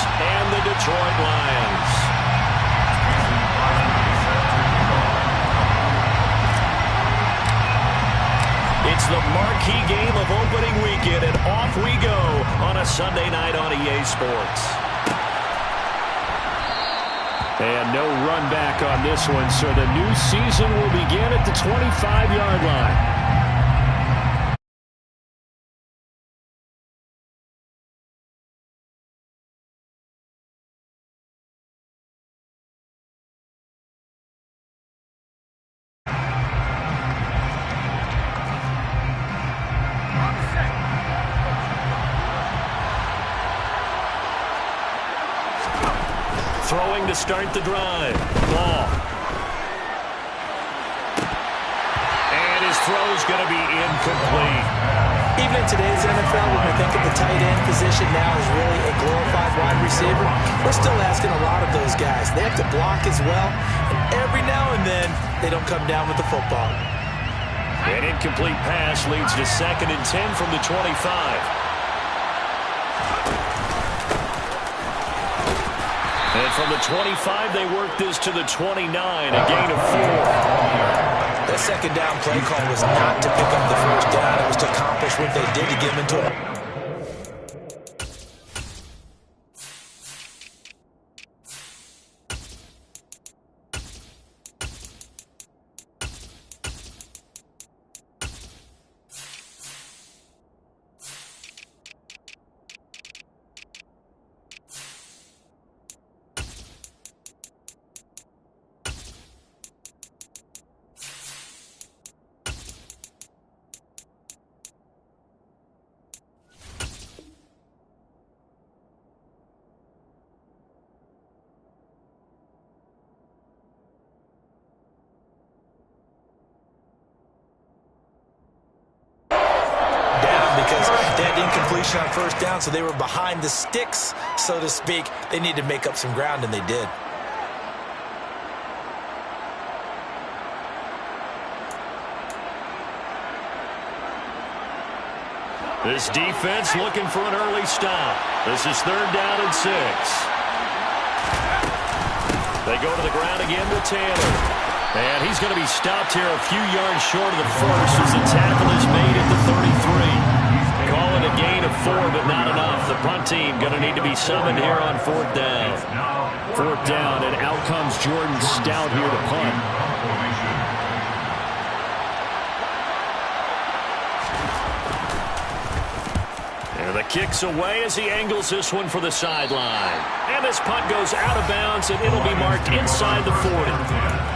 and the Detroit Lions. It's the marquee game of opening weekend, and off we go on a Sunday night on EA Sports. And no run back on this one, so the new season will begin at the 25-yard line. Throwing to start the drive. Ball. And his throw's going to be incomplete. Even in today's NFL, when we think of the tight end position now as really a glorified wide receiver, we're still asking a lot of those guys. They have to block as well, and every now and then, they don't come down with the football. An incomplete pass leads to 2nd and 10 from the 25. And from the 25, they work this to the 29, a gain of 4. That second down play call was not to pick up the first down. It was to accomplish what they did to get him into a... Incompletion on first down, so they were behind the sticks, so to speak. They need to make up some ground, and they did. This defense looking for an early stop. This is 3rd down and 6. They go to the ground again with Taylor. And he's going to be stopped here a few yards short of the first as the tackle is made at the 33. Call it a gain of 4, but not enough. The punt team going to need to be summoned here on 4th down. 4th down, and out comes Jordan Stout here to punt. And the kick's away as he angles this one for the sideline. And this punt goes out of bounds, and it'll be marked inside the 40.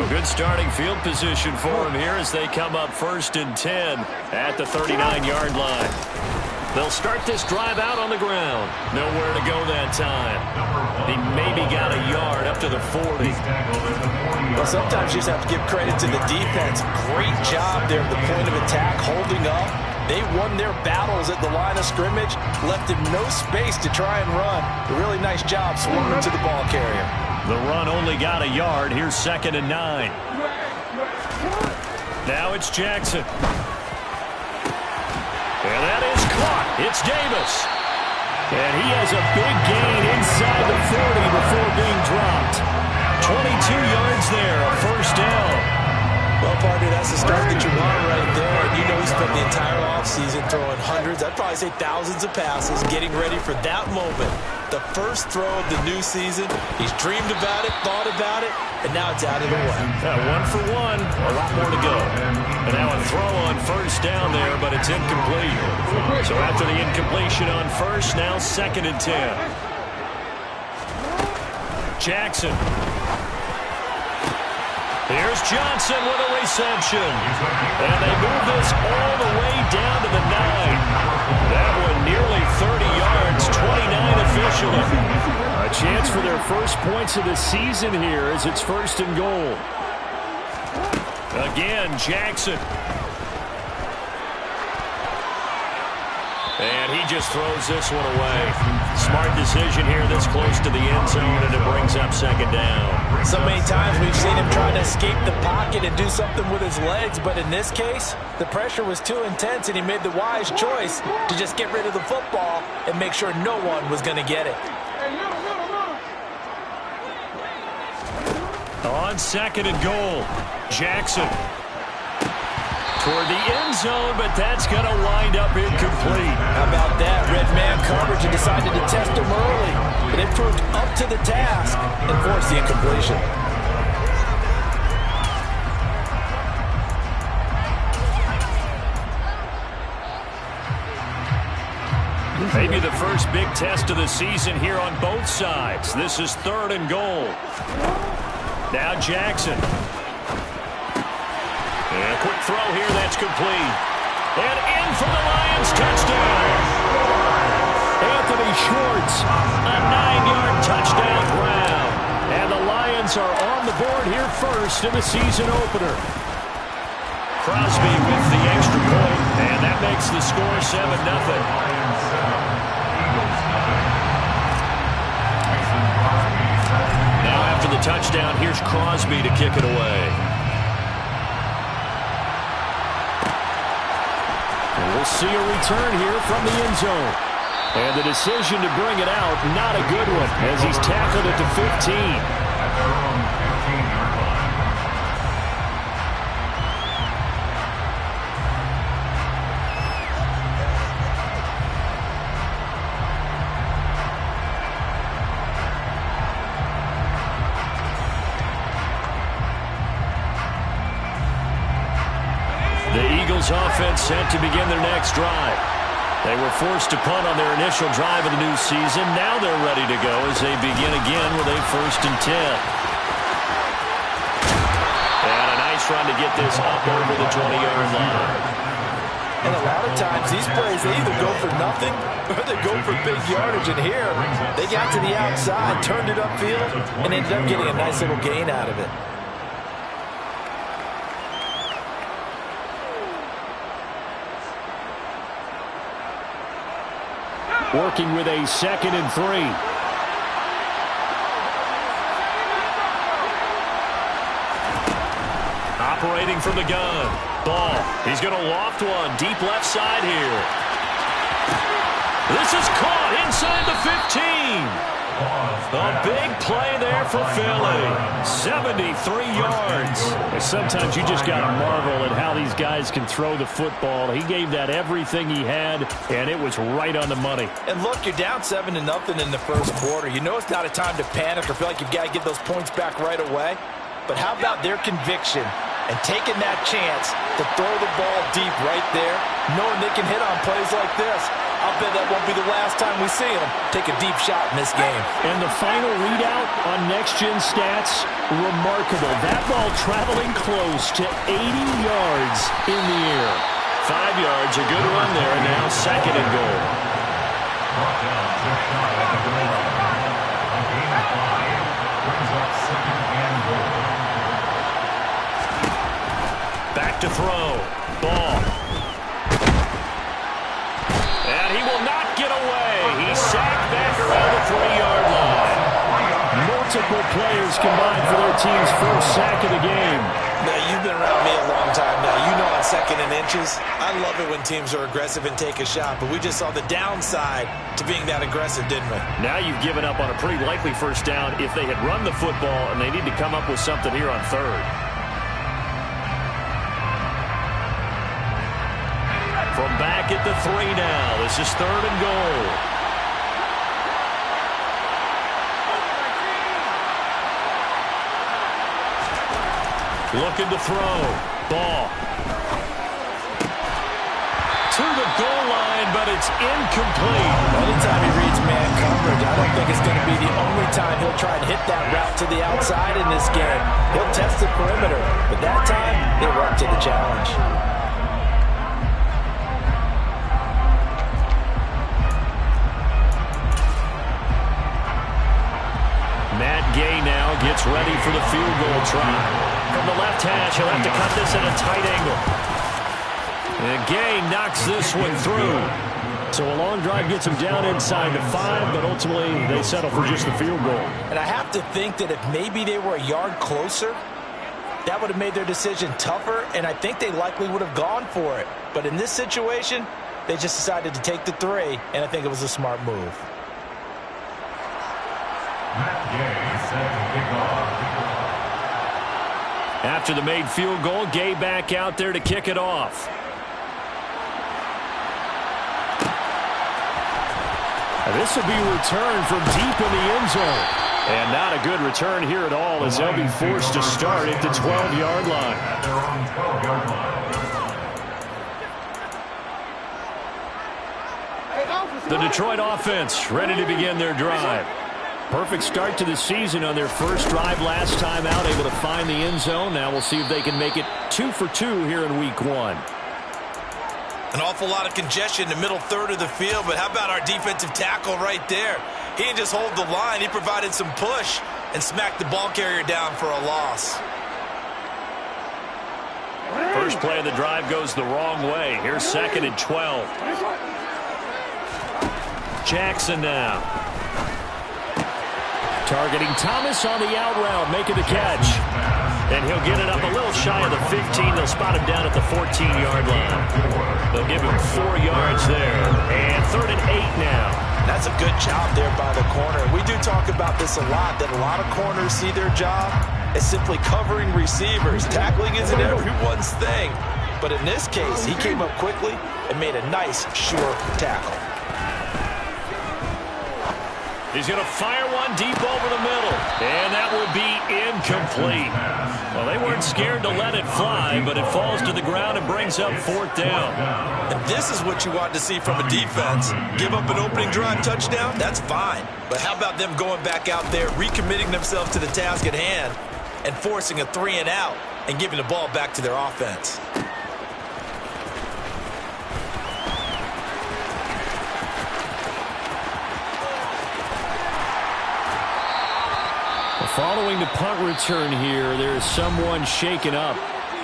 Good starting field position for him here as they come up 1st and 10 at the 39-yard line. They'll start this drive out on the ground. Nowhere to go that time. He maybe got a yard up to the 40. Well, sometimes you just have to give credit to the defense. Great job there at the point of attack, holding up. They won their battles at the line of scrimmage, left him no space to try and run. A really nice job swarming to the ball carrier. The run only got a yard. Here's 2nd and 9. Now it's Jackson. And that is caught. It's Davis. And he has a big gain inside the 40 before being dropped. 22 yards there, a 1st down. Well, partner, that's the start that you want right there. And you know he spent the entire offseason throwing hundreds, I'd probably say thousands of passes, getting ready for that moment. The first throw of the new season. He's dreamed about it, thought about it, and now it's out of the way. 1 for 1, a lot more to go. And now a throw on 1st down there, but it's incomplete. So after the incompletion on 1st, now 2nd and 10. Jackson. Here's Johnson with a reception. And they move this all the way down to the 9. That one nearly 30 yards, 29 officially. A chance for their first points of the season here as it's 1st and goal. Again, Jackson. And he just throws this one away. Smart decision here this close to the end zone, and it brings up second down. So many times we've seen him try to escape the pocket and do something with his legs, but in this case, the pressure was too intense, and he made the wise choice to just get rid of the football and make sure no one was going to get it. On second and goal, Jackson. Toward the end zone, but that's going to wind up incomplete. How about that? Red man coverage and decided to test him early. But it proved up to the task and forced the incompletion. Maybe the first big test of the season here on both sides. This is third and goal. Now Jackson. And a quick throw here, that's complete. And in for the Lions, touchdown. Anthony Schwartz, a 9-yard touchdown grab. And the Lions are on the board here first in the season opener. Crosby with the extra point, and that makes the score 7-0. Now after the touchdown, here's Crosby to kick it away. We'll see a return here from the end zone. And the decision to bring it out, not a good one, as he's tackled it to 15. Offense set to begin their next drive. They were forced to punt on their initial drive of the new season. Now they're ready to go as they begin again with a 1st and 10. And a nice run to get this up over the 20-yard line. And a lot of times these plays, they either go for nothing or they go for big yardage. And here, they got to the outside, turned it upfield, and ended up getting a nice little gain out of it. Working with a 2nd and 3. Operating from the gun. Ball. He's going to loft one. Deep left side here. This is caught inside the 15. A big play there for Philly. 73 yards. And sometimes you just got to marvel at how these guys can throw the football. He gave that everything he had, and it was right on the money. And look, you're down 7-0 in the first quarter. You know it's not a time to panic or feel like you've got to get those points back right away. But how about their conviction and taking that chance to throw the ball deep right there, knowing they can hit on plays like this? I'll bet that won't be the last time we see him take a deep shot in this game. And the final readout on Next Gen Stats, remarkable. That ball traveling close to 80 yards in the air. 5 yards, a good run there, and now 2nd and goal. Back to throw. Ball. And he will not get away. He's sacked back around the 3-yard line. Multiple players combined for their team's first sack of the game. Now, you've been around me a long time now. You know on 2nd and inches, I love it when teams are aggressive and take a shot, but we just saw the downside to being that aggressive, didn't we? Now you've given up on a pretty likely first down if they had run the football, and they need to come up with something here on 3rd. From back at the 3 now. This is 3rd and goal. Looking to throw. Ball. To the goal line, but it's incomplete. Anytime he reads man coverage, I don't think it's going to be the only time he'll try and hit that route to the outside in this game. He'll test the perimeter, but that time, they were up to the challenge. Matt Gay now gets ready for the field goal try. From the left hash, he'll have to cut this at a tight angle. And Gay knocks this one through. So a long drive gets them down inside the 5, but ultimately they settle for just the field goal. And I have to think that if maybe they were a yard closer, that would have made their decision tougher, and I think they likely would have gone for it. But in this situation, they just decided to take the 3, and I think it was a smart move. After the made field goal, Gay back out there to kick it off. This will be returned from deep in the end zone. And not a good return here at all, as they'll be forced to start at the 12-yard line. The Detroit offense ready to begin their drive. Perfect start to the season on their first drive last time out, able to find the end zone. Now we'll see if they can make it 2 for 2 here in week 1. An awful lot of congestion in the middle third of the field, but how about our defensive tackle right there? He didn't just hold the line, he provided some push and smacked the ball carrier down for a loss. First play of the drive goes the wrong way. Here's 2nd and 12. Jackson now. Targeting Thomas on the out route, making the catch. And he'll get it up a little shy of the 15. They'll spot him down at the 14-yard line. They'll give him 4 yards there. And 3rd and 8 now. That's a good job there by the corner. We do talk about this a lot, that a lot of corners see their job as simply covering receivers. Tackling isn't everyone's thing. But in this case, he came up quickly and made a nice, sure tackle. He's going to fire one deep over the middle. And that will be incomplete. Well, they weren't scared to let it fly, but it falls to the ground and brings up 4th down. And this is what you want to see from a defense. Give up an opening drive touchdown, that's fine. But how about them going back out there, recommitting themselves to the task at hand, and forcing a 3 and out and giving the ball back to their offense. Following the punt return here, there's someone shaken up.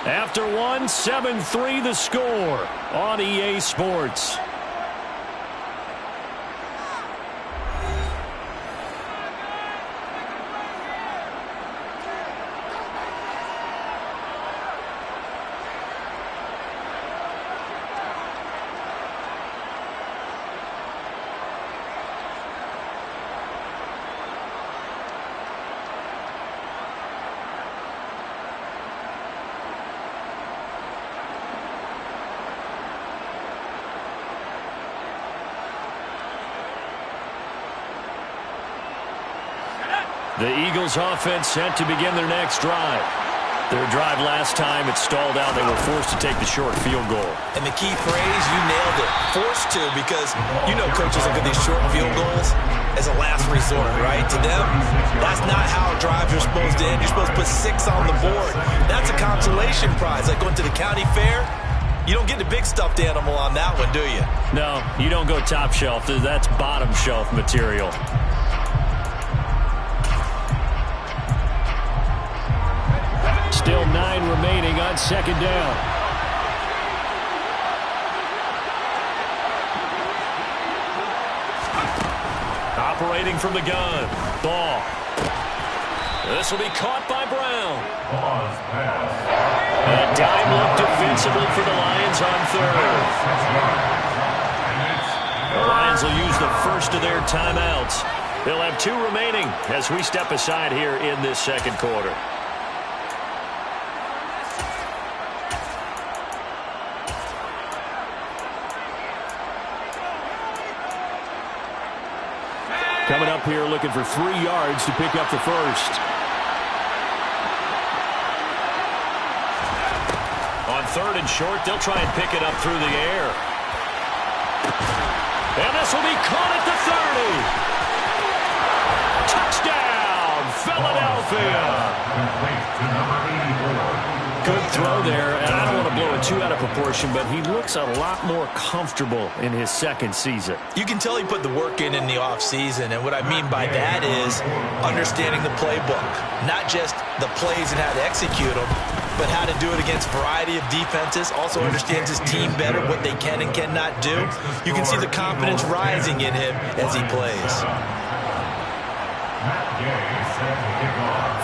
After 1, 7-3 the score on EA Sports. The Eagles offense set to begin their next drive. Their drive last time, it stalled out. They were forced to take the short field goal. And the key phrase, you nailed it. Forced to, because you know coaches look at these short field goals as a last resort, right? To them, that's not how drives are supposed to end. You're supposed to put 6 on the board. That's a consolation prize. Like going to the county fair, you don't get the big stuffed animal on that one, do you? No, you don't go top shelf. That's bottom shelf material. Still 9 remaining on 2nd down. Operating from the gun. Ball. This will be caught by Brown. A dime look defensively for the Lions on 3rd. The Lions will use the first of their timeouts. They'll have 2 remaining as we step aside here in this 2nd quarter. Coming up here looking for 3 yards to pick up the first. On 3rd and short, they'll try and pick it up through the air. And this will be caught at the 30. Touchdown, Philadelphia. Good throw there, and I don't want to blow it too out of proportion, but he looks a lot more comfortable in his 2nd season. You can tell he put the work in the offseason, and what I mean by that is understanding the playbook, not just the plays and how to execute them, but how to do it against a variety of defenses. Also understands his team better, what they can and cannot do. You can see the confidence rising in him as he plays.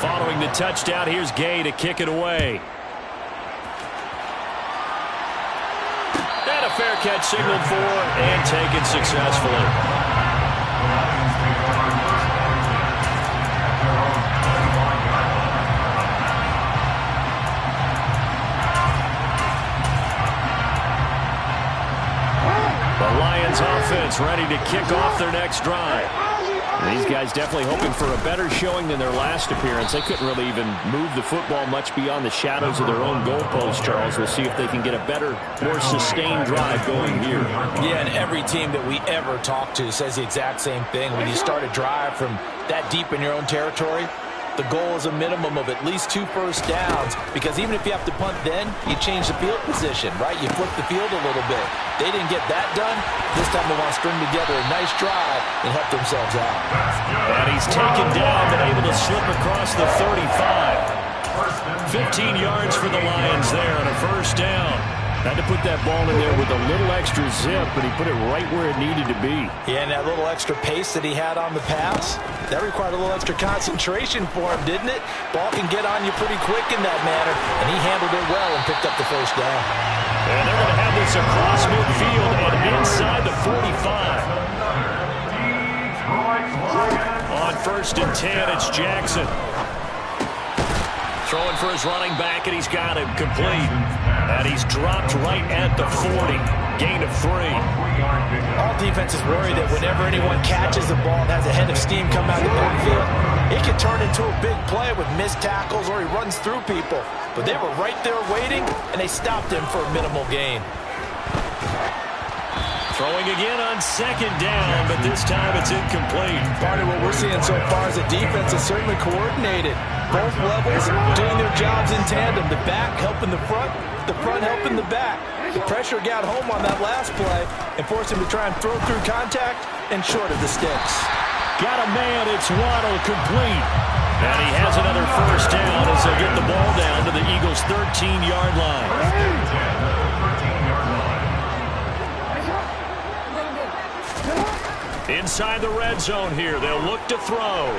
Following the touchdown, here's Gay to kick it away. And a fair catch signaled for and taken successfully. The Lions offense ready to kick off their next drive. And these guys definitely hoping for a better showing than their last appearance. They couldn't really even move the football much beyond the shadows of their own goalpost, Charles. We'll see if they can get a better, more sustained drive going here. Yeah, and every team that we ever talk to says the exact same thing. When you start a drive from that deep in your own territory, the goal is a minimum of at least 2 first downs, because even if you have to punt then, you change the field position, right? You flip the field a little bit. They didn't get that done. This time they want to string together a nice drive and help themselves out. And he's taken down, but able to slip across the 35. 15 yards for the Lions there on a first down. Had to put that ball in there with a little extra zip, but he put it right where it needed to be. Yeah, and that little extra pace that he had on the pass, that required a little extra concentration for him, didn't it? Ball can get on you pretty quick in that manner, and he handled it well and picked up the first down. And they're going to have this across midfield and inside the 45. On first and 10, it's Jackson. Throwing for his running back, and he's got him complete. And he's dropped right at the 40. Gain of 3. All defenses worry that whenever anyone catches the ball and has a head of steam come out of the backfield, it can turn into a big play with missed tackles or he runs through people. But they were right there waiting, and they stopped him for a minimal gain. Throwing again on second down, but this time it's incomplete. Part of what we're seeing so far is the defense is certainly coordinated. Both levels doing their jobs in tandem. The back helping the front helping the back. The pressure got home on that last play and forced him to try and throw through contact and short of the sticks. Got a man, it's Waddle, complete. And he has another first down as they get the ball down to the Eagles' 13-yard line. Inside the red zone here, they'll look to throw.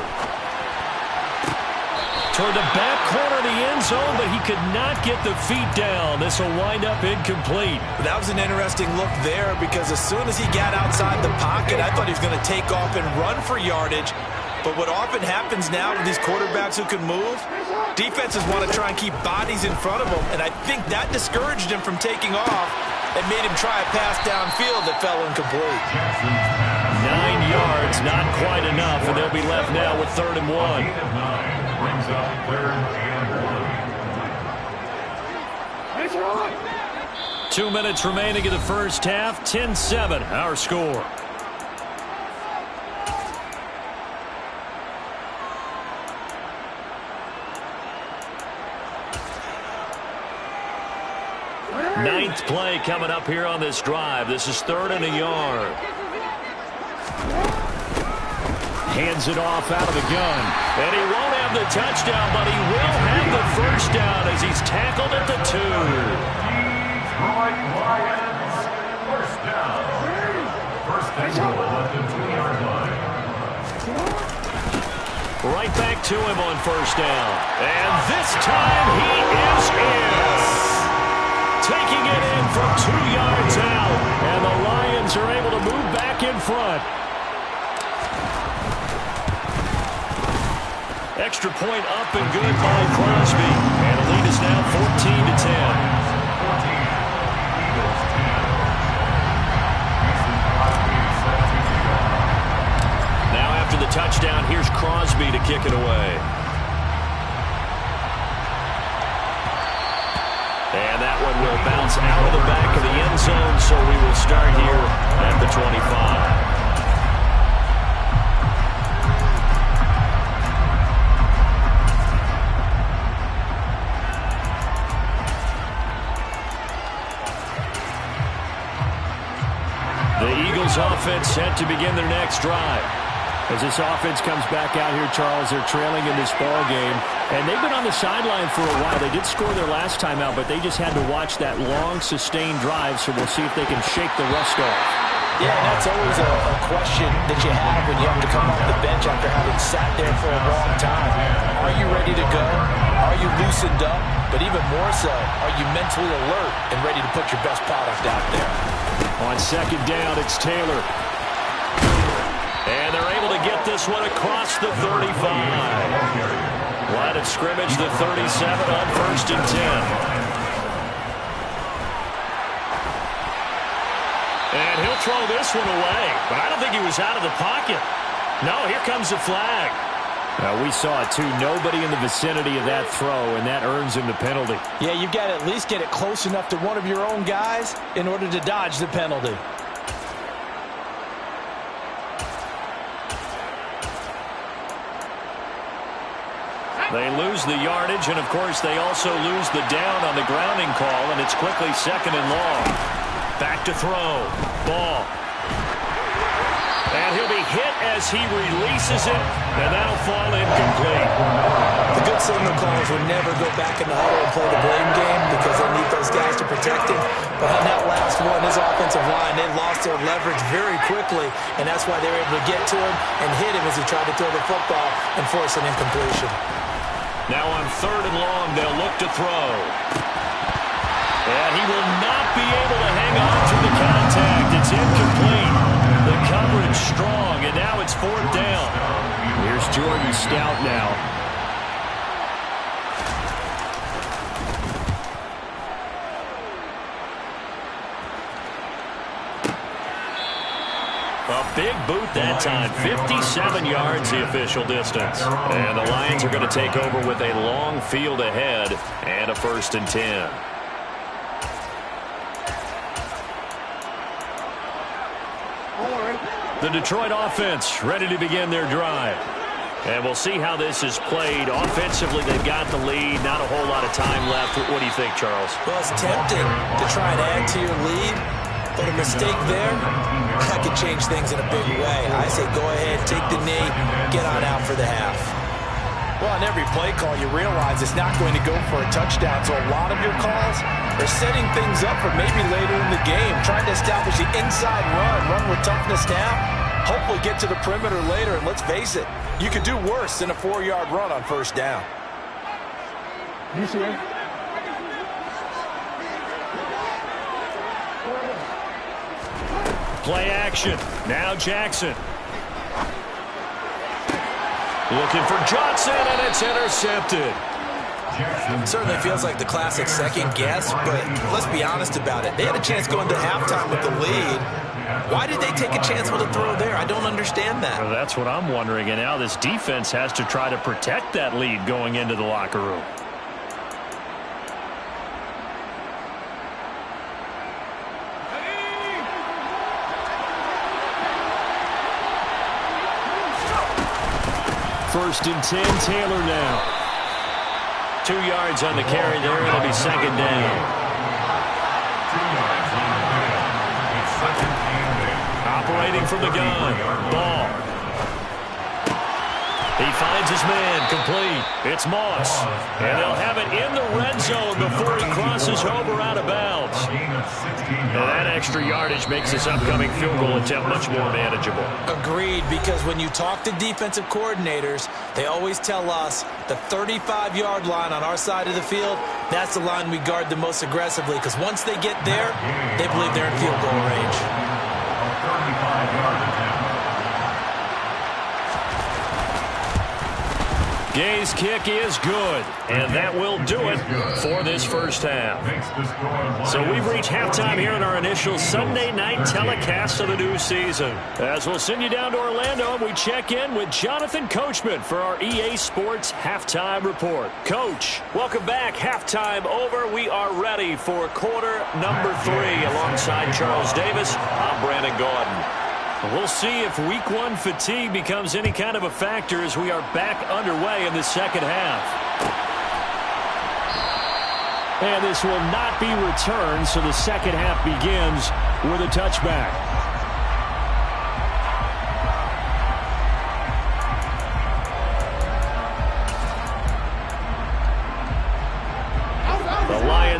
Toward the back corner of the end zone, but he could not get the feet down. This will wind up incomplete. That was an interesting look there, because as soon as he got outside the pocket, I thought he was going to take off and run for yardage. But what often happens now with these quarterbacks who can move, defenses want to try and keep bodies in front of them, and I think that discouraged him from taking off and made him try a pass downfield that fell incomplete. 9 yards, not quite enough, and they'll be left now with 3rd and 1. 2 minutes remaining in the first half. 10-7, our score. Ninth play coming up here on this drive. This is 3rd and a yard. Hands it off out of the gun. And he won't have the touchdown, but he will have the first down as he's tackled at the 2. First down. First and goal at the 2-yard line. Right back to him on first down. And this time he is in. Taking it in from 2 yards out. And the Lions are able to move back in front. Extra point up and good by Crosby. And the lead is now 14-10. Now after the touchdown, here's Crosby to kick it away. And that one will bounce out of the back of the end zone, so we will start here at the 25. The Eagles offense set to begin their next drive. As this offense comes back out here, Charles, they're trailing in this ball game. And they've been on the sideline for a while. They did score their last time out, but they just had to watch that long, sustained drive, so we'll see if they can shake the rust off. Yeah, and that's always a question that you have when you have to come off the bench after having sat there for a long time. Are you ready to go? Are you loosened up? But even more so, are you mentally alert and ready to put your best product out there? On second down, it's Taylor. And they're able to get this one across the 35. Line of scrimmage, the 37 on 1st and 10. And he'll throw this one away, but I don't think he was out of the pocket. No, here comes the flag. We saw it, too. Nobody in the vicinity of that throw, and that earns him the penalty. Yeah, you've got to at least get it close enough to one of your own guys in order to dodge the penalty. They lose the yardage, and, of course, they also lose the down on the grounding call, and it's quickly 2nd and long. Back to throw. Ball. And he'll be hit as he releases it, and that'll fall incomplete. The good signal callers would never go back in the huddle and play the blame game because they need those guys to protect him. But on that last one, his offensive line, they lost their leverage very quickly, and that's why they were able to get to him and hit him as he tried to throw the football and force an incompletion. Now on 3rd and long, they'll look to throw. And he will not be able to hang on through the contact. It's incomplete. The coverage strong, and now it's 4th down. Here's Jordan Stout now. A big boot that time. 57 yards the official distance. And the Lions are going to take over with a long field ahead and a 1st and 10. The Detroit offense ready to begin their drive. And we'll see how this is played. Offensively, they've got the lead. Not a whole lot of time left. What do you think, Charles? Well, it's tempting to try and add to your lead, but a mistake there, that could change things in a big way. I say go ahead, take the knee, get on out for the half. Well, on every play call, you realize it's not going to go for a touchdown, so a lot of your calls are setting things up for maybe later in the game, trying to establish the inside run with toughness now, hopefully get to the perimeter later, and let's face it, you could do worse than a 4-yard run on 1st down. You see it? Play action. Now Jackson. Looking for Johnson, and it's intercepted. Certainly feels like the classic second guess, but let's be honest about it. They had a chance going to halftime with the lead. Why did they take a chance with a throw there? I don't understand that. Well, that's what I'm wondering, and now this defense has to try to protect that lead going into the locker room. First and 10, Taylor now. 2 yards on the carry there. It'll be 2nd down. Operating from the gun. Ball. He finds his man. Complete. It's Moss. And they'll have it in the red zone before he crosses over out of bounds. And that extra yardage makes this upcoming field goal attempt much more manageable. Agreed, because when you talk to defensive coordinators, they always tell us the 35-yard line on our side of the field, that's the line we guard the most aggressively, because once they get there, they believe they're in field goal range. 35-yard attempt. Gay's kick is good, and that will do it for this first half. So we've reached halftime here in our initial Sunday night telecast of the new season. As we'll send you down to Orlando, and we check in with Jonathan Coachman for our EA Sports Halftime Report. Coach, welcome back. Halftime over. We are ready for quarter number 3. Alongside Charles Davis, I'm Brandon Gaudin. We'll see if week 1 fatigue becomes any kind of a factor as we are back underway in the second half. And this will not be returned, so the second half begins with a touchback.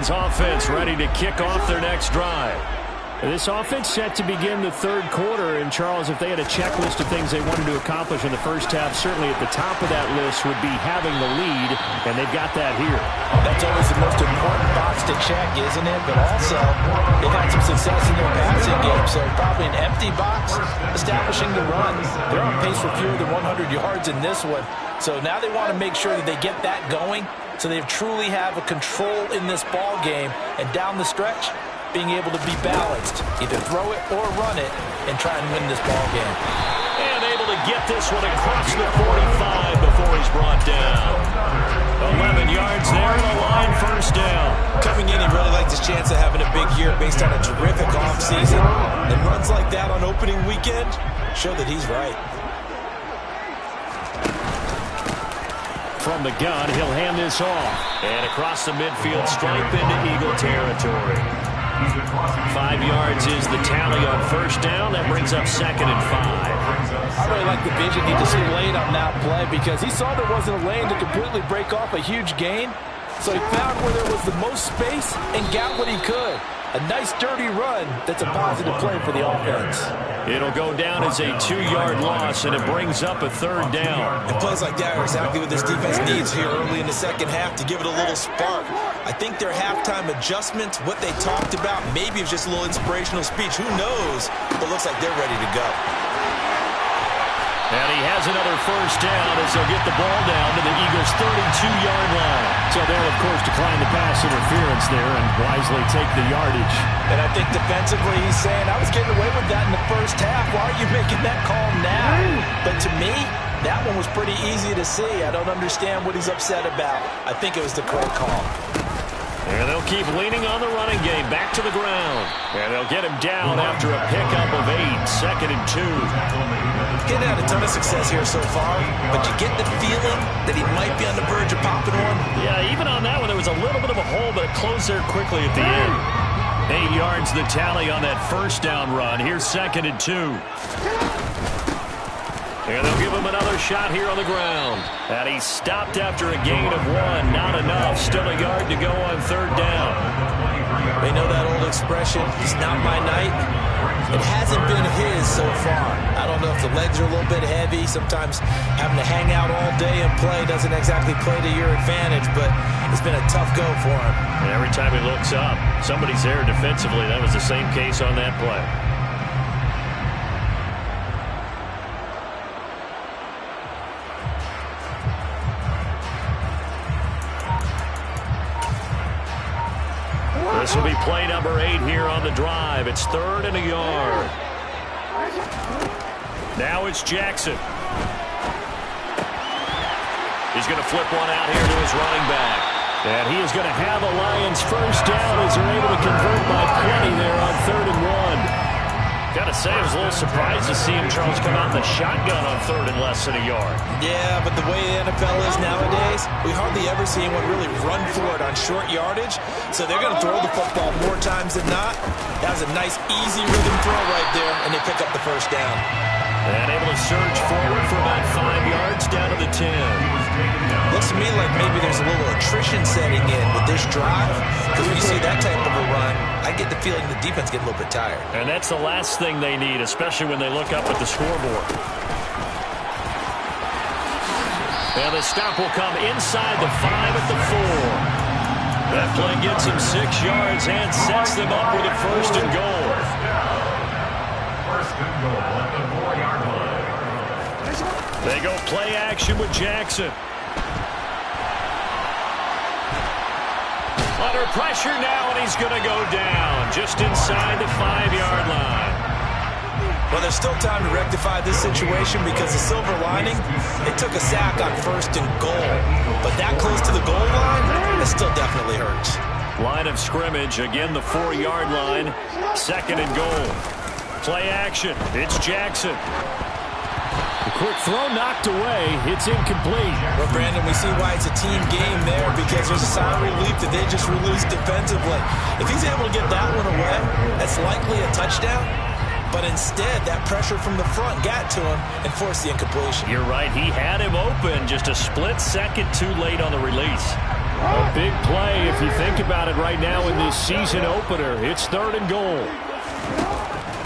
Lions offense ready to kick off their next drive. This offense set to begin the third quarter. And, Charles, if they had a checklist of things they wanted to accomplish in the first half, certainly at the top of that list would be having the lead, and they've got that here. That's always the most important box to check, isn't it? But also, they've had some success in their passing game, so probably an empty box establishing the run. They're on pace for fewer than 100 yards in this one. So now they want to make sure that they get that going so they truly have a control in this ball game. And down the stretch, being able to be balanced, either throw it or run it, and try and win this ball game. And able to get this one across the 45 before he's brought down. 11 yards there, and a line first down. Coming in, he really likes his chance of having a big year based on a terrific offseason. And runs like that on opening weekend show that he's right. From the gun, he'll hand this off. And across the midfield stripe into Eagle territory. 5 yards is the tally on first down. That brings up 2nd and 5. I really like the vision he displayed on that play because he saw there wasn't a lane to completely break off a huge gain. So he found where there was the most space and got what he could. A nice dirty run that's a positive play for the offense. It'll go down as a 2-yard loss, and it brings up a 3rd down. And plays like that are exactly what this defense needs here early in the second half to give it a little spark. I think their halftime adjustments, what they talked about, maybe it's just a little inspirational speech. Who knows? But looks like they're ready to go. And he has another first down as they'll get the ball down to the Eagles' 32-yard line. So they'll, of course, decline the pass interference there and wisely take the yardage. And I think defensively he's saying, I was getting away with that in the first half. Why are you making that call now? But to me, that one was pretty easy to see. I don't understand what he's upset about. I think it was the correct call. And they'll keep leaning on the running game back to the ground. And they'll get him down after a pickup of 8, 2nd and 2. Getting had a ton of success here so far, but you get the feeling that he might be on the verge of popping one. Yeah, even on that one, there was a little bit of a hole, but it closed there quickly at the end. 8 yards the tally on that first down run. Here's 2nd and 2. And they'll give him another shot here on the ground. And he's stopped after a gain of 1. Not enough. Still a yard to go on 3rd down. They know that old expression, it's not my night. It hasn't been his so far. I don't know if the legs are a little bit heavy. Sometimes having to hang out all day and play doesn't exactly play to your advantage, but it's been a tough go for him. And every time he looks up, somebody's there defensively. That was the same case on that play. This will be play number 8 here on the drive. It's 3rd and a yard. Now it's Jackson. He's going to flip one out here to his running back. And he is going to have a Lions first down as they're able to convert by plenty there on 3rd and 1. Got to say, I was a little surprised to see him, Charles, come out in the shotgun on 3rd and less than a yard. Yeah, but the way the NFL is nowadays, we hardly ever see anyone really run for it on short yardage. So they're going to throw the football more times than not. That was a nice, easy rhythm throw right there, and they pick up the first down. And able to surge forward for about 5 yards down to the 10. Looks to me like maybe there's a little attrition setting in with this drive. Because when you see that type of a run, I get the feeling the defense get a little bit tired. And that's the last thing they need, especially when they look up at the scoreboard. And the stop will come inside the 5 at the 4. That play gets him 6 yards and sets them up with a 1st and goal. First and goal at the 4-yard line. They go play action with Jackson. Under pressure now, and he's going to go down just inside the 5-yard line. Well, there's still time to rectify this situation because the silver lining, they took a sack on 1st and goal. But that close to the goal line, it still definitely hurts. Line of scrimmage, again the 4-yard line, 2nd and goal. Play action, it's Jackson. The quick throw knocked away. It's incomplete. Well, Brandon, we see why it's a team game there because there's a sigh of relief that they just released defensively. If he's able to get that one away, that's likely a touchdown. But instead, that pressure from the front got to him and forced the incompletion. You're right. He had him open, just a split second too late on the release. A big play if you think about it right now in this season opener. It's 3rd and goal.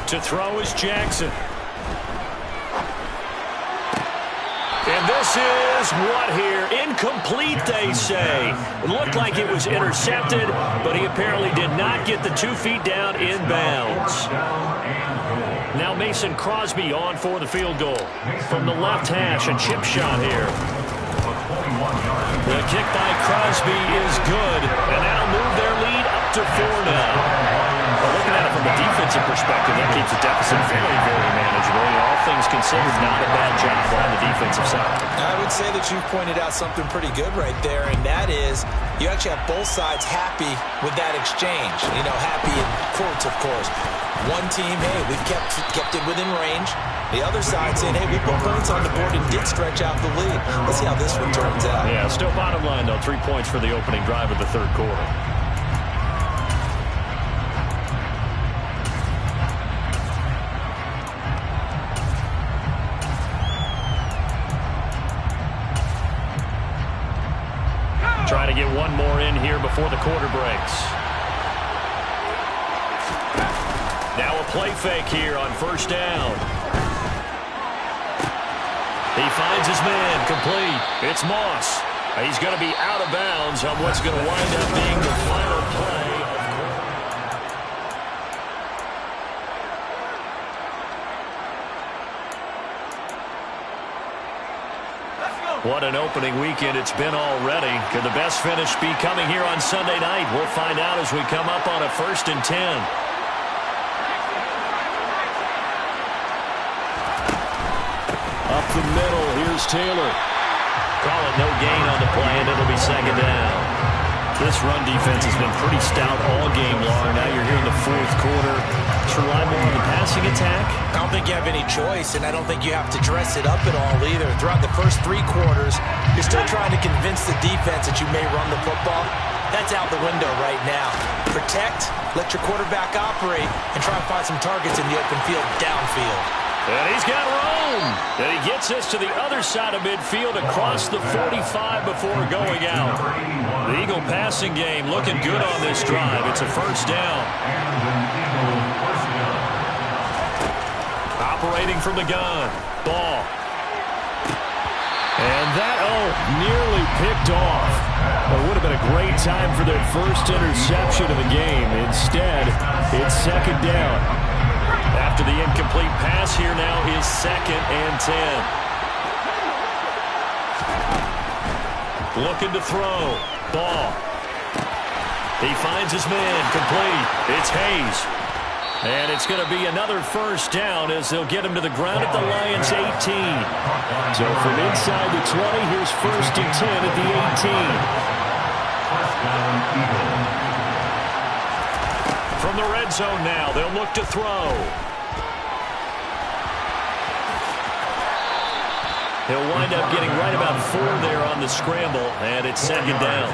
To throw is Jackson. And this is what here? Incomplete, they say. It looked like it was intercepted, but he apparently did not get the 2 feet down in bounds. Now Mason Crosby on for the field goal. From the left hash, a chip shot here. The kick by Crosby is good, and that'll move their lead up to 4 now. But looking at it from a defensive perspective, that keeps the deficit very, very manageable. All things considered, not a bad job on the defensive side. I would say that you've pointed out something pretty good right there, and that is you actually have both sides happy with that exchange. You know, happy in quotes, of course. One team, hey, we've kept it within range. The other side saying, hey, we put points on the board and did stretch out the lead. Let's see how this one turns out. Yeah, still bottom line, though, 3 points for the opening drive of the 3rd quarter. Trying to get one more in here before the quarter breaks. Now a play fake here on 1st down. He finds his man, complete. It's Moss. He's going to be out of bounds on what's going to wind up being the final play. What an opening weekend it's been already. Could the best finish be coming here on Sunday night? We'll find out as we come up on a 1st and 10. Up the middle, here's Taylor. Call it no gain on the play, and it'll be 2nd down. This run defense has been pretty stout all game long. Now you're here in the 4th quarter. To rely more on the passing attack? I don't think you have any choice, and I don't think you have to dress it up at all either. Throughout the first 3 quarters, you're still trying to convince the defense that you may run the football. That's out the window right now. Protect, let your quarterback operate, and try and find some targets in the open field downfield. And he's got room. And he gets us to the other side of midfield across the 45 before going out. The Eagle passing game looking good on this drive. It's a 1st down. Operating from the gun. Ball. And that, nearly picked off. It would have been a great time for their first interception of the game. Instead, it's 2nd down. After the incomplete pass, here now is 2nd and 10. Looking to throw. Ball. He finds his man. Complete. It's Hayes. And it's going to be another 1st down as they'll get him to the ground at the Lions' 18. So from inside the 20, here's 1st and 10 at the 18. From the red zone now, they'll look to throw. He'll wind up getting right about 4 there on the scramble, and it's 2nd down.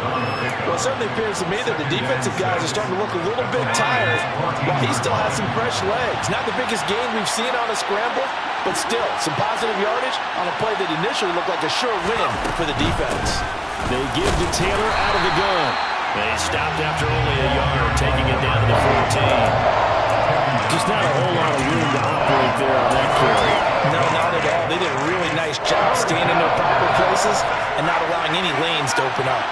Well, it certainly appears to me that the defensive guys are starting to look a little bit tired, while he still has some fresh legs. Not the biggest gain we've seen on a scramble, but still, some positive yardage on a play that initially looked like a sure win for the defense. They give to Taylor out of the gun. They stopped after only a yard, taking it down to the 14. Just not a whole lot of room to operate there on that carry. No, not at all. They did a really nice job staying in their proper places and not allowing any lanes to open up.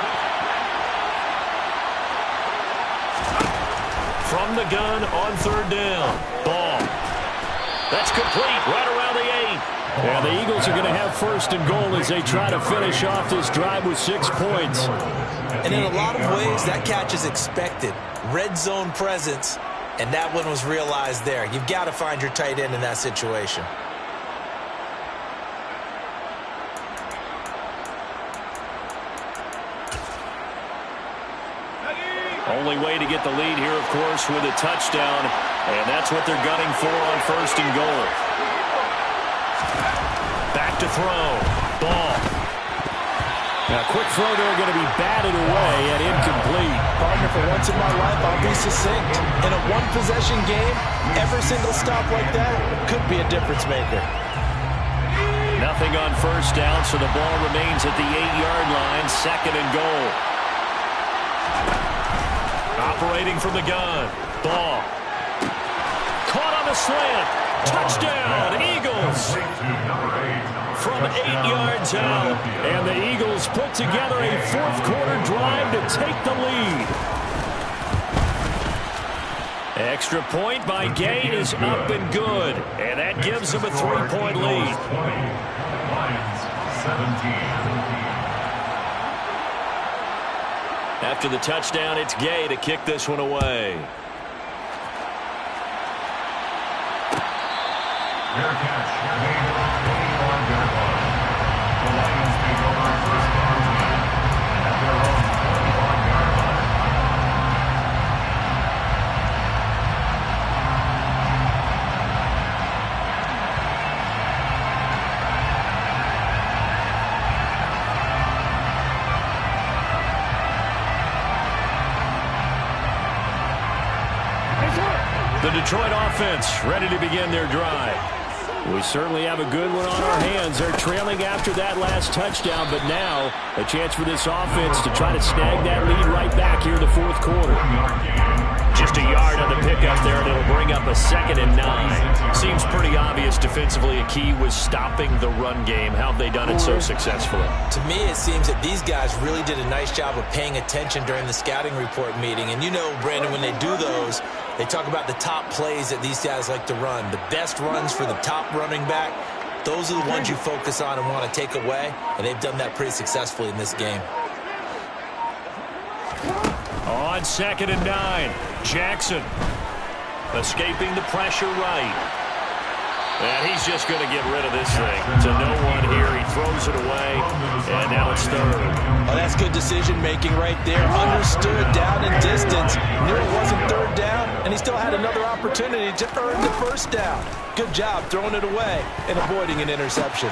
From the gun on 3rd down. Ball. That's complete right around the 8. Yeah, the Eagles are going to have 1st and goal as they try to finish off this drive with 6 points. And in a lot of ways, that catch is expected. Red zone presence, and that one was realized there. You've got to find your tight end in that situation. Only way to get the lead here, of course, with a touchdown, and that's what they're gunning for on 1st and goal. Back to throw. Ball. Now, quick throw there going to be batted away and incomplete. Partner, for once in my life, I'll be succinct. In a one-possession game, every single stop like that could be a difference maker. Nothing on 1st down, so the ball remains at the 8-yard line, 2nd and goal. Operating from the gun. Ball. Caught on the slant. Touchdown, Eagles. From 8 yards out. And the Eagles put together a fourth-quarter drive to take the lead. Extra point by Gain is up and good. And that gives them a 3-point lead. Lions 17. After the touchdown, it's Gay to kick this one away. Fair catch made on the 21-yard line. The Lions take over first down at their own 21-yard line. The Detroit offense ready to begin their drive. We certainly have a good one on our hands. They're trailing after that last touchdown, but now a chance for this offense to try to snag that lead right back here in the fourth quarter. Just a yard on the pickup there, and it'll bring up a 2nd and 9. Seems pretty obvious defensively a key was stopping the run game. How have they done it so successfully? To me, it seems that these guys really did a nice job of paying attention during the scouting report meeting. And you know, Brandon, when they do those, they talk about the top plays that these guys like to run. The best runs for the top running back, those are the ones you focus on and want to take away. And they've done that pretty successfully in this game. On 2nd and 9, Jackson escaping the pressure right. And he's just going to get rid of this thing. To no one here. He throws it away, and now it's 3rd. Oh, that's good decision-making right there. Understood down and distance. Knew it wasn't 3rd down, and he still had another opportunity to earn the 1st down. Good job throwing it away and avoiding an interception.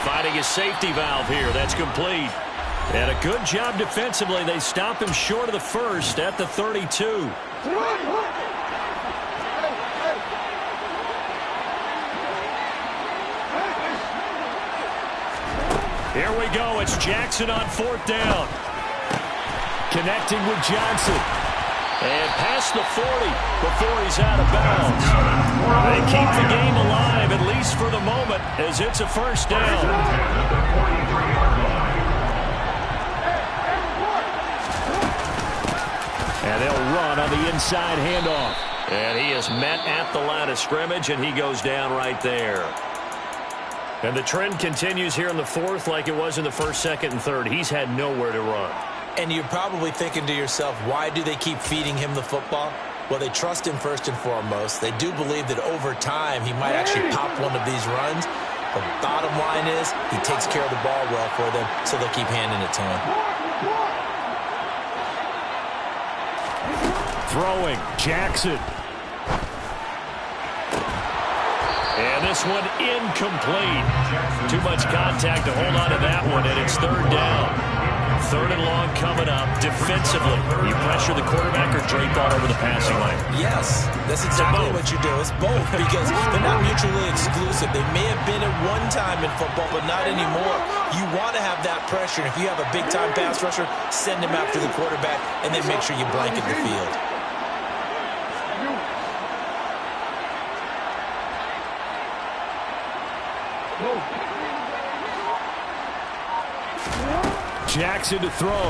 Finding his safety valve here. That's complete. And a good job defensively. They stop him short of the 1st at the 32. Here we go. It's Jackson on 4th down. Connecting with Johnson. And past the 40 before he's out of bounds. They keep the game alive, at least for the moment, as it's a 1st down. And they'll run on the inside handoff. And he is met at the line of scrimmage, and he goes down right there. And the trend continues here in the 4th like it was in the 1st, 2nd, and 3rd. He's had nowhere to run. And you're probably thinking to yourself, why do they keep feeding him the football? Well, they trust him first and foremost. They do believe that over time he might actually pop one of these runs. But bottom line is he takes care of the ball well for them, so they'll keep handing it to him. Throwing, Jackson. And this one incomplete. Too much contact to hold on to that one, and it's 3rd down. 3rd and long coming up. Defensively, you pressure the quarterback or drape all over the passing lane? Yes, that's exactly what you do. It's both because they're not mutually exclusive. They may have been at one time in football, but not anymore. You want to have that pressure. And if you have a big-time pass rusher, send him after the quarterback, and then make sure you blanket the field. Jackson to throw.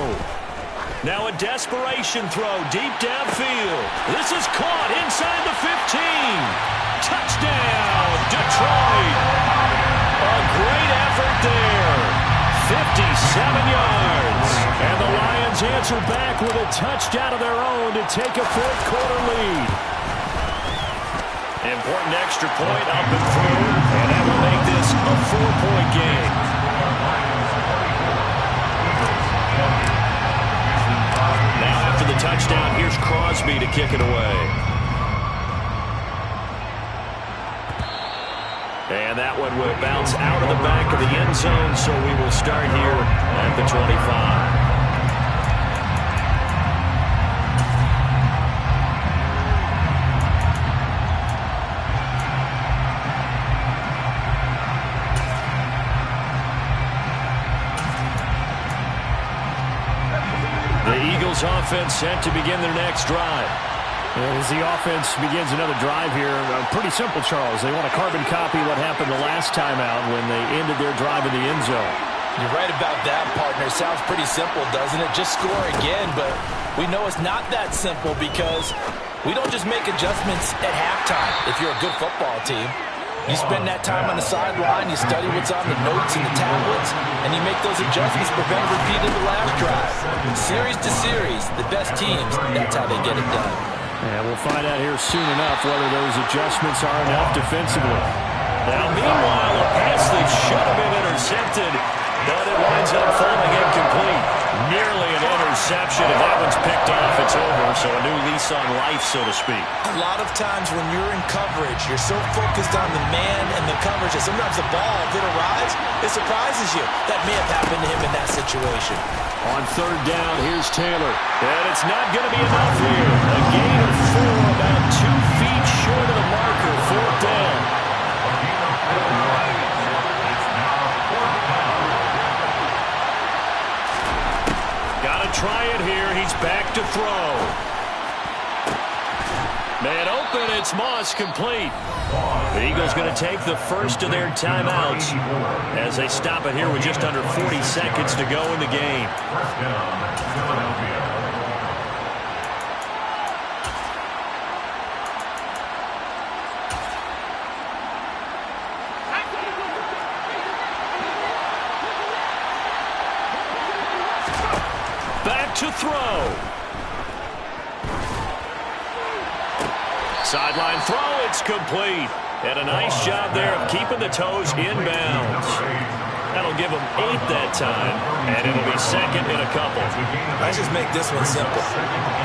Now a desperation throw deep downfield. This is caught inside the 15. Touchdown, Detroit. A great effort there. 57 yards. And the Lions answer back with a touchdown of their own to take a fourth-quarter lead. Important extra point up and through, and that will make this a 4-point game. Now after the touchdown, here's Crosby to kick it away. And that one will bounce out of the back of the end zone, so we will start here at the 25. Lions offense set to begin their next drive. And as the offense begins another drive here, pretty simple, Charles. They want to carbon copy what happened the last time out when they ended their drive in the end zone. You're right about that, partner. Sounds pretty simple, doesn't it? Just score again, but we know it's not that simple because we don't just make adjustments at halftime if you're a good football team. You spend that time on the sideline, you study what's on the notes and the tablets, and you make those adjustments to prevent a repeat of the last drive. Series to series, the best teams, that's how they get it done. And we'll find out here soon enough whether those adjustments are enough defensively. Now, meanwhile, a pass that should have been intercepted, but it winds up falling incomplete. Nearly an interception. If that one's picked off, it's over. So a new lease on life, so to speak. A lot of times when you're in coverage, you're so focused on the man and the coverage that sometimes the ball, if it arrives, it surprises you. That may have happened to him in that situation. On third down, here's Taylor. And it's not going to be enough here. A gain of 4, about 2 feet short of the marker. Fourth down. Got to try it here. He's back to throw. Man open, it's Moss, complete. The Eagles going to take the first of their timeouts as they stop it here with just under 40 seconds to go in the game. First down, Philadelphia. Back to throw. Sideline throw, it's complete. And a nice job there of keeping the toes inbounds. That'll give him 8 that time, and it'll be second in a couple. Let's just make this one simple.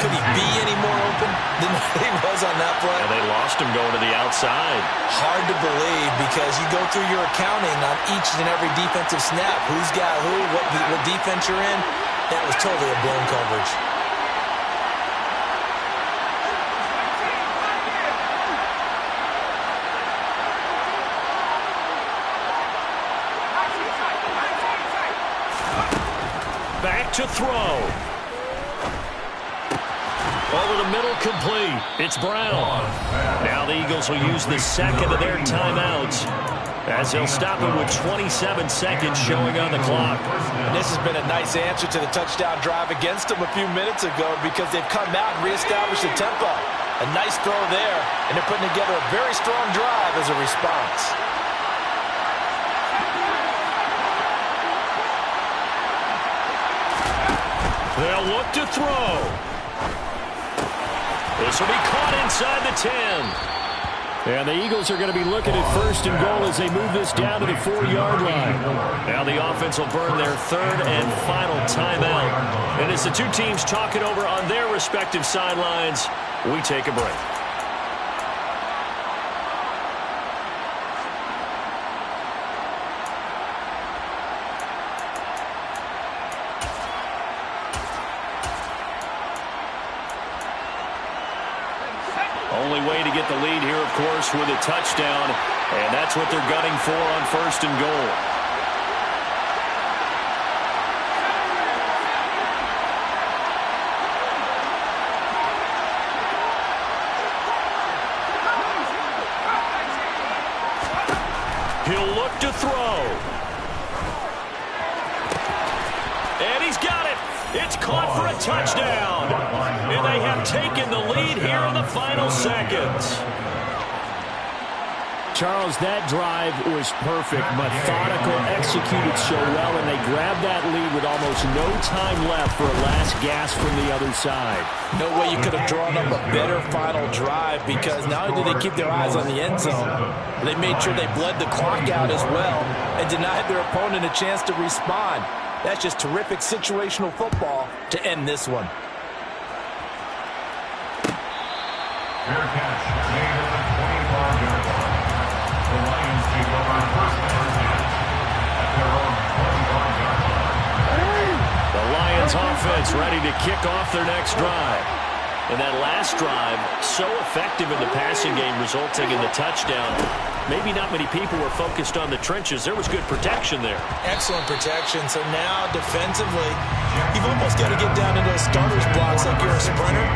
Could he be any more open than he was on that play? And they lost him going to the outside. Hard to believe because you go through your accounting on each and every defensive snap. Who's got who, what defense you're in. That was totally a blown coverage. Back to throw. Over the middle, complete. It's Brown. Now the Eagles will use the second of their timeouts as they'll stop it with 27 seconds showing on the clock. And this has been a nice answer to the touchdown drive against them a few minutes ago because they've come out and reestablished the tempo. A nice throw there, and they're putting together a very strong drive as a response. They'll look to throw. This will be caught inside the 10. And the Eagles are going to be looking at first and goal as they move this down to the 4-yard line. Now the offense will burn their third and final timeout. And as the two teams talk it over on their respective sidelines, we take a break. Only way to get the lead here, of course, with a touchdown, and that's what they're gunning for on first and goal. He'll look to throw. And he's got it. It's caught for a touchdown. And they have taken the lead here in the final seconds. Charles, that drive was perfect, methodical, executed so well, and they grabbed that lead with almost no time left for a last gasp from the other side. No way you could have drawn up a better final drive because not only did they keep their eyes on the end zone, they made sure they bled the clock out as well and denied their opponent a chance to respond. That's just terrific situational football to end this one. Fair catch made at the 25-yard line. The Lions take over first and 10 at their own 25-yard line. The Lions offense ready to kick off their next drive. And that last drive, so effective in the passing game, resulting in the touchdown. Maybe not many people were focused on the trenches. There was good protection there. Excellent protection. So now, defensively, you've almost got to get down into those starters blocks like you're a sprinter.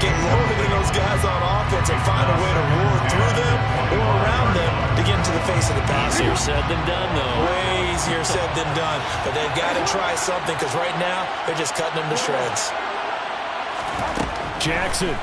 Get lower than those guys on offense and find a way to roar through them or around them to get into the face of the passer. Easier said than done, though. Way easier said than done. But they've got to try something because right now, they're just cutting them to shreds. Jackson.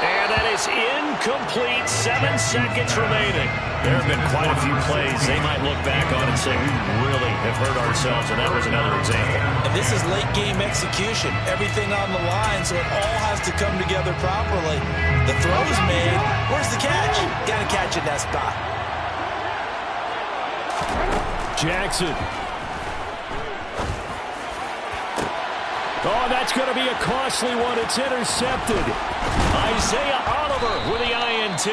And that is incomplete. 7 seconds remaining. There have been quite a few plays they might look back on and say, we really have hurt ourselves, and that was another example. And this is late-game execution. Everything on the line, so it all has to come together properly. The throw's made. Where's the catch? Got to catch in that spot. Jackson. Oh, that's going to be a costly one. It's intercepted. Isaiah Oliver with the INT.